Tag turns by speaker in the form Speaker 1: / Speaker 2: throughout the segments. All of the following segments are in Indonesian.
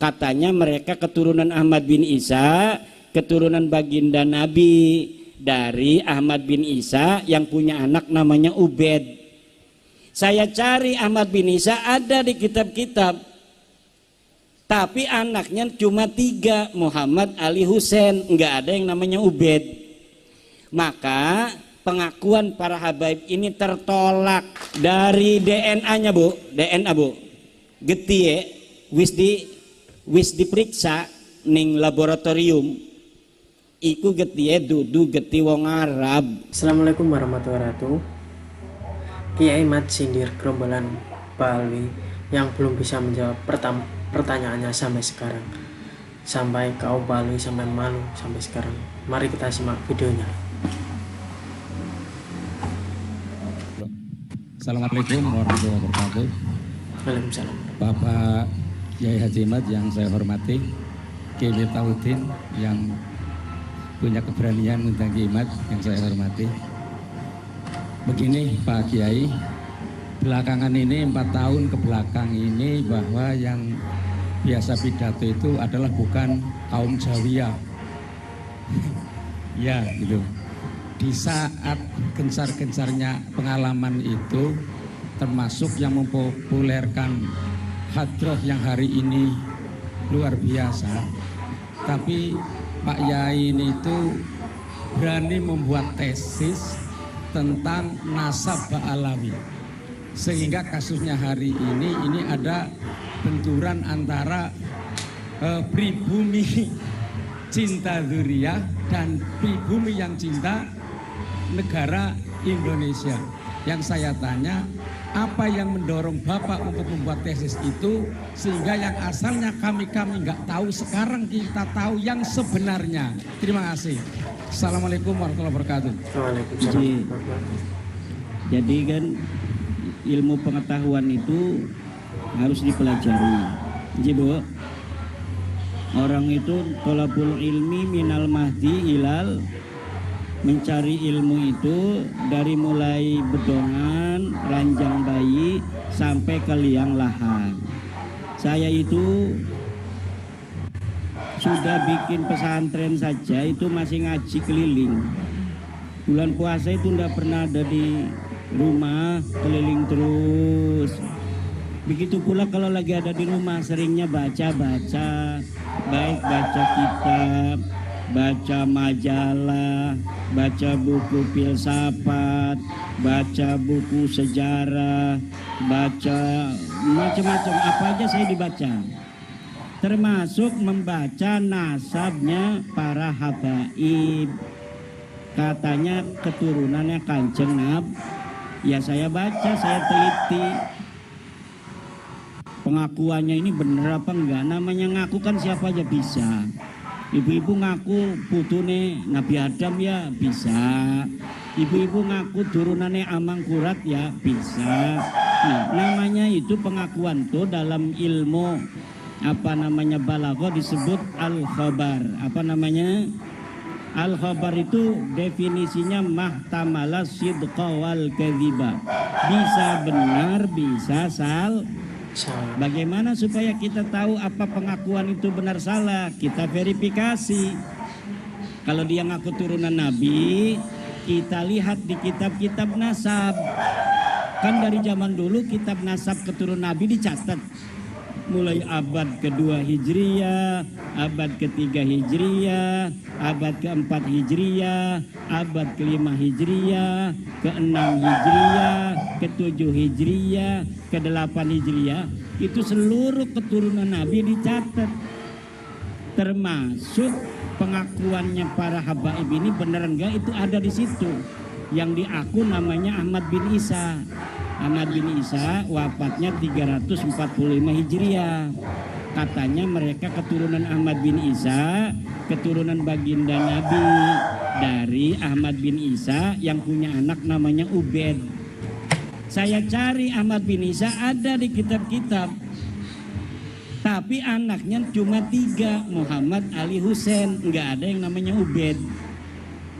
Speaker 1: Katanya mereka keturunan Ahmad bin Isa, keturunan baginda Nabi dari Ahmad bin Isa yang punya anak namanya Ubed. Saya cari Ahmad bin Isa ada di kitab-kitab, tapi anaknya cuma 3, Muhammad, Ali, Husain, nggak ada yang namanya Ubed. Maka pengakuan para habaib ini tertolak dari DNA-nya bu, DNA bu, getie, wis diperiksa ning laboratorium, iku getie dudu geti wong Arab.
Speaker 2: Assalamualaikum warahmatullahi wabarakatuh. Kiai Mat sindir gerombolan Bali yang belum bisa menjawab pertanyaannya sampai sekarang. Sampai kaum Bali sampai malu sampai sekarang. Mari kita simak videonya.
Speaker 3: Assalamualaikum warahmatullahi wabarakatuh.
Speaker 2: Waalaikumsalam.
Speaker 3: Bapak Kiai Haji Mat yang saya hormati, Kiai Miftahudin yang punya keberanian undang Kiai Mat yang saya hormati. Begini Pak Kiai, belakangan ini 4 tahun ke belakang ini bahwa yang biasa pidato itu adalah bukan kaum Jawiyah. Ya gitu. Di saat gencar-gencarnya pengalaman itu, termasuk yang mempopulerkan hadroh yang hari ini luar biasa, tapi Pak Yai ini itu berani membuat tesis tentang nasab Ba'alawi, sehingga kasusnya hari ini ada benturan antara pribumi cinta dzurriyyah dan pribumi yang cinta negara Indonesia. Yang saya tanya, apa yang mendorong Bapak untuk membuat tesis itu sehingga yang asalnya kami nggak tahu, sekarang kita tahu yang sebenarnya. Terima kasih. Assalamualaikum warahmatullahi wabarakatuh.
Speaker 2: Waalaikumsalam.
Speaker 1: Jadi kan ilmu pengetahuan itu harus dipelajari. Jadi bu, orang itu tolabul ilmi minal mahdi ilal, mencari ilmu itu dari mulai bedongan, ranjang bayi sampai ke liang lahat. Saya itu sudah bikin pesantren saja itu masih ngaji keliling. Bulan puasa itu tidak pernah ada di rumah, keliling terus. Begitu pula kalau lagi ada di rumah seringnya baca-baca, baik baca kitab, baca majalah, baca buku filsafat, baca buku sejarah, baca macam-macam, apa aja saya dibaca. Termasuk membaca nasabnya para habaib. Katanya keturunannya Kanjeng Nabi. Ya saya baca, saya teliti. Pengakuannya ini bener apa enggak? Namanya ngaku kan siapa aja bisa. Ibu-ibu ngaku putune Nabi Adam ya bisa. Ibu-ibu ngaku turunannya Amangkurat ya bisa. Nah, namanya itu pengakuan tuh dalam ilmu apa namanya balaghah disebut al-khabar. Apa namanya? Al-khabar itu definisinya mahtamala sidqa wal kadhiba. Bisa benar, bisa salah. Bagaimana supaya kita tahu apa pengakuan itu benar salah? Kita verifikasi. Kalau dia ngaku turunan Nabi, kita lihat di kitab-kitab nasab. Kan dari zaman dulu kitab nasab keturunan Nabi dicatat. Mulai abad kedua Hijriyah, abad ketiga Hijriyah, abad keempat Hijriyah, abad kelima Hijriyah, keenam Hijriyah, ketujuh Hijriyah, ke-8 Hijriyah. Itu seluruh keturunan Nabi dicatat. Termasuk pengakuannya para habaib ini benar enggak itu ada di situ. Yang diaku namanya Ahmad bin Isa. Ahmad bin Isa wafatnya 345 Hijriah. Katanya mereka keturunan Ahmad bin Isa, keturunan baginda Nabi dari Ahmad bin Isa yang punya anak namanya Ubed. Saya cari Ahmad bin Isa ada di kitab-kitab, tapi anaknya cuma 3, Muhammad, Ali, Husain, nggak ada yang namanya Ubed.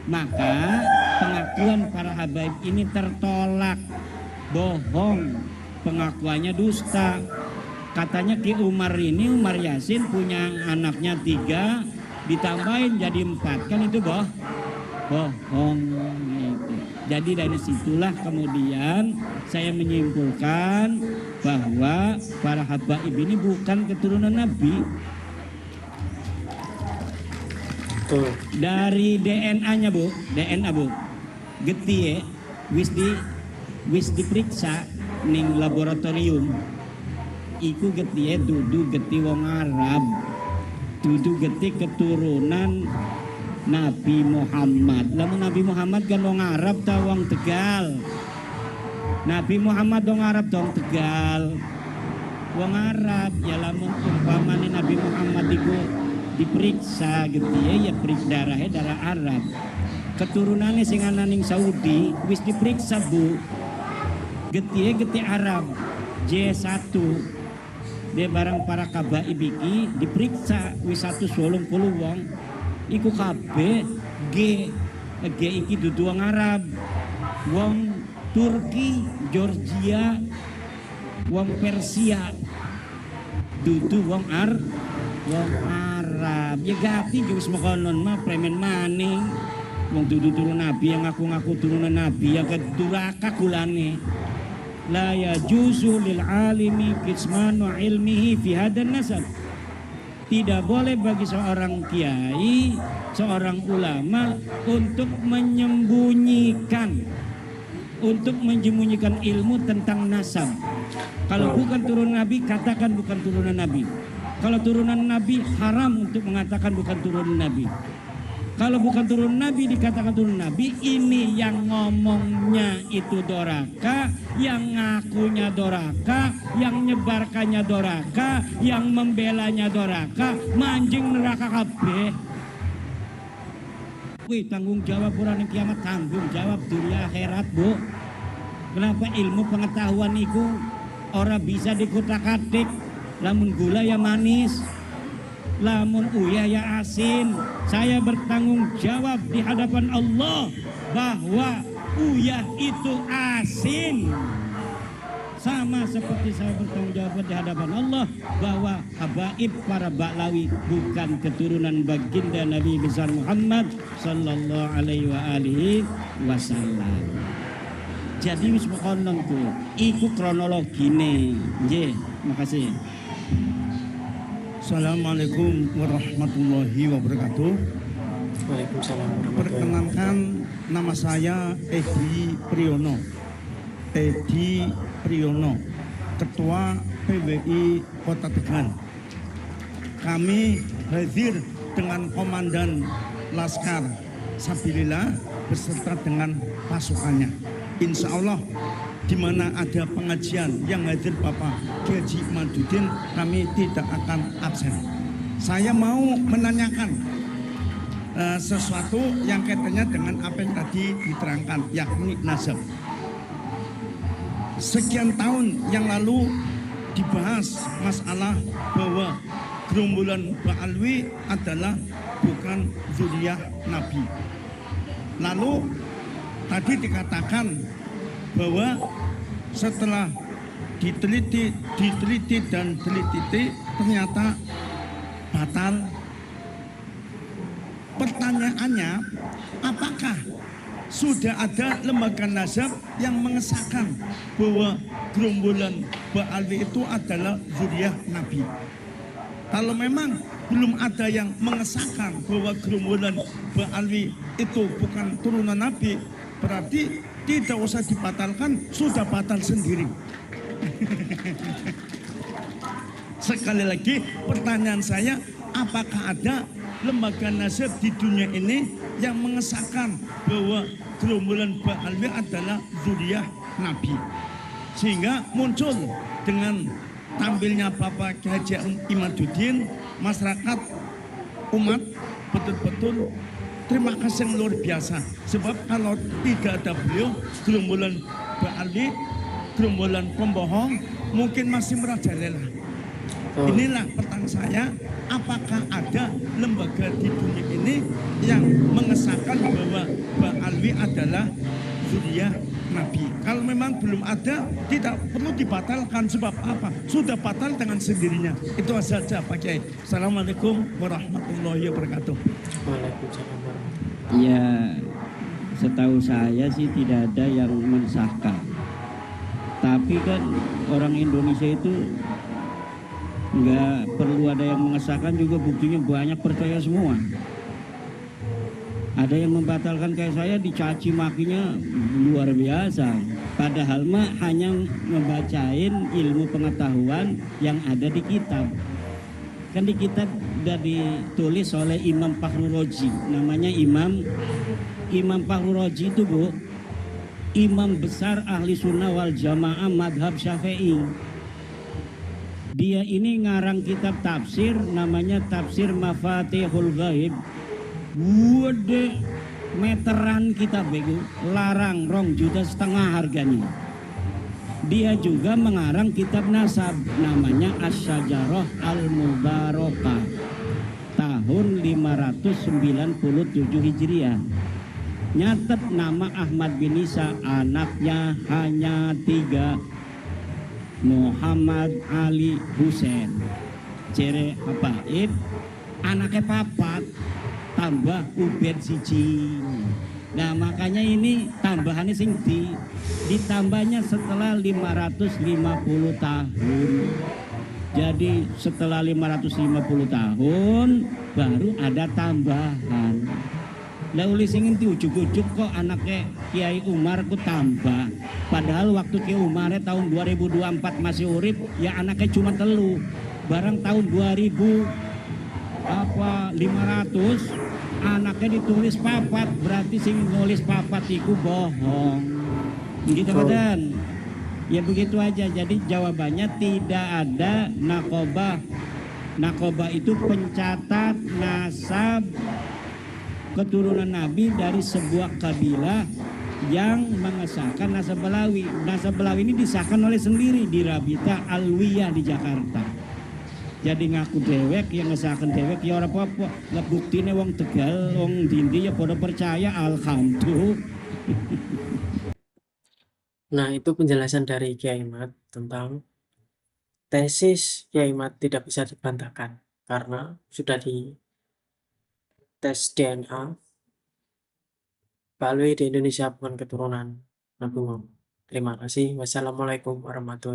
Speaker 1: Maka pengakuan para habaib ini tertolak. Bohong, pengakuannya dusta. Katanya Ki Umar ini, Umar Yasin punya anaknya 3, ditambahin jadi 4, kan itu bohong gitu. Jadi dari situlah kemudian saya menyimpulkan bahwa para habaib ini bukan keturunan Nabi.
Speaker 2: Betul.
Speaker 1: Dari DNA-nya Bu, getih wis diperiksa ning laboratorium. Iku getih dudu getih wong Arab, dudu getih keturunan Nabi Muhammad. Lamun Nabi Muhammad kan wong Arab ta wong Tegal. Nabi Muhammad wong Arab dong Tegal. Wong Arab ya lamun umpamane Nabi Muhammad iku diperiksa getih ya darahnya darah Arab. Keturunannya sing ana ning Saudi wis diperiksa Bu. Getih Arab J1. Dia barang para kabaib iki diperiksa wis 180 wong. Iku kabeh G iki dudu wong Arab. Wong Turki, Georgia, wong Persia. Dudu wong Arab. Ya gati wis mokonon mah premen maning. Wong dudu turun nabi yang ngaku-ngaku turunan nabi ya keduraka kulane. La yajuzu lil alimi kitmanu ilmihi fi hadan nasab. Tidak boleh bagi seorang kiai, seorang ulama untuk menyembunyikan ilmu tentang nasab. Kalau bukan turunan nabi, katakan bukan turunan nabi. Kalau turunan nabi, haram untuk mengatakan bukan turunan nabi. Kalau bukan turun Nabi dikatakan turun Nabi, ini yang ngomongnya itu doraka, yang ngakunya doraka, yang nyebarkannya doraka, yang membelanya doraka, manjing neraka kabeh. Wih, tanggung jawab orang kiamat, tanggung jawab dunia akhirat Bu. Kenapa ilmu pengetahuan itu orang bisa dikutak-atik, lamun gula ya manis, lamun uyah ya asin. Saya bertanggung jawab di hadapan Allah bahwa uyah itu asin. Sama seperti saya bertanggung jawab di hadapan Allah bahwa habaib para baklawi bukan keturunan baginda Nabi besar Muhammad sallallahu alaihi wasallam. Jadi wis konon tuh, iku kronologine. Nggih, makasih.
Speaker 4: Assalamualaikum warahmatullahi wabarakatuh.
Speaker 2: Waalaikumsalam warahmatullahi wabarakatuh.
Speaker 4: Perkenalkan, nama saya Edi Priyono, Ketua PWI Kota Tegal. Kami hadir dengan Komandan Laskar Sabilillah beserta dengan pasukannya. Insya Allah di mana ada pengajian yang hadir Bapak Kiai Haji Imaduddin, kami tidak akan absen. Saya mau menanyakan sesuatu yang kaitannya dengan apa yang tadi diterangkan, yakni nasab. Sekian tahun yang lalu dibahas masalah bahwa gerombolan Ba'alwi adalah bukan zuriyah Nabi. Lalu tadi dikatakan bahwa setelah diteliti ternyata batal. Pertanyaannya, apakah sudah ada lembaga nasab yang mengesahkan bahwa gerombolan Ba'alwi itu adalah zuriyah Nabi? Kalau memang belum ada yang mengesahkan bahwa gerombolan Ba'alwi itu bukan turunan Nabi, berarti tidak usah dibatalkan, sudah batal sendiri. Sekali lagi pertanyaan saya, apakah ada lembaga nasab di dunia ini yang mengesahkan bahwa gerombolan Ba'alwi adalah zuriyah Nabi? Sehingga muncul dengan tampilnya Bapak Kiai Haji Imaduddin, masyarakat umat betul-betul terima kasih yang luar biasa. Sebab kalau tidak ada beliau, gerombolan Ba'alwi, gerombolan pembohong mungkin masih merajalela. Inilah pertanyaan saya, apakah ada lembaga di dunia ini yang mengesahkan bahwa Ba'alwi adalah zuriat Nabi. Kalau memang belum ada, tidak perlu dibatalkan. Sebab apa? Sudah batal dengan sendirinya. Itu saja Pak Kiai. Assalamualaikum warahmatullahi wabarakatuh.
Speaker 2: Waalaikumsalam warahmatullahi.
Speaker 1: Ya, setahu saya sih tidak ada yang mensahkan. Tapi kan orang Indonesia itu nggak perlu ada yang mengesahkan juga, buktinya banyak percaya semua. Ada yang membatalkan kayak saya, dicaci makinya luar biasa. Padahal mah hanya ngebacain ilmu pengetahuan yang ada di kitab. Kan di kitab udah ditulis oleh Imam Fakhrul Razi. Namanya Imam Fakhrul Razi itu, Bu, imam besar ahli sunnah wal jamaah madhab Syafi'i. Dia ini ngarang kitab tafsir namanya Tafsir Mafatihul Ghaib. Wede meteran kitab itu, larang 2,5 juta harganya. Dia juga mengarang kitab nasab namanya Asy-Syajarah Al-Mubarakah tahun 597 Hijriah. Nyatet nama Ahmad bin Isa, anaknya hanya 3, Muhammad Ali Husain Cere Habaib, anaknya 4 tambah Ubed siji. Nah makanya ini tambahannya sing ditambahnya setelah 550 tahun. Jadi setelah 550 tahun baru ada tambahan. Lah uli sing inti ujuk-ujuk kok anaknya Kiai Umar ku tambah. Padahal waktu Kiai Umar tahun 2024 masih urip, ya anaknya cuma 3. Barang tahun 500 anaknya ditulis 4, berarti sing nulis 4 iku bohong. Gitu badan. Ya begitu aja. Jadi jawabannya tidak ada nakobah. Nakobah itu pencatat nasab keturunan Nabi dari sebuah kabilah yang mengesahkan nasab Balawi. Nasab Balawi ini disahkan oleh sendiri di Rabita Alwiyah di Jakarta. Jadi ngaku dewek, yang ngesahkan dewek ya orang apa-apa. Lah buktine wong Tegal, wong Dindi ya pada percaya, alhamdulillah.
Speaker 2: Nah, itu penjelasan dari Kiai Mat tentang tesis Kiai Mat tidak bisa dibantahkan karena sudah di tes DNA Balwi di Indonesia bukan keturunan Nabi Muhammad. Terima kasih. Wassalamualaikum warahmatullahi wabarakatuh.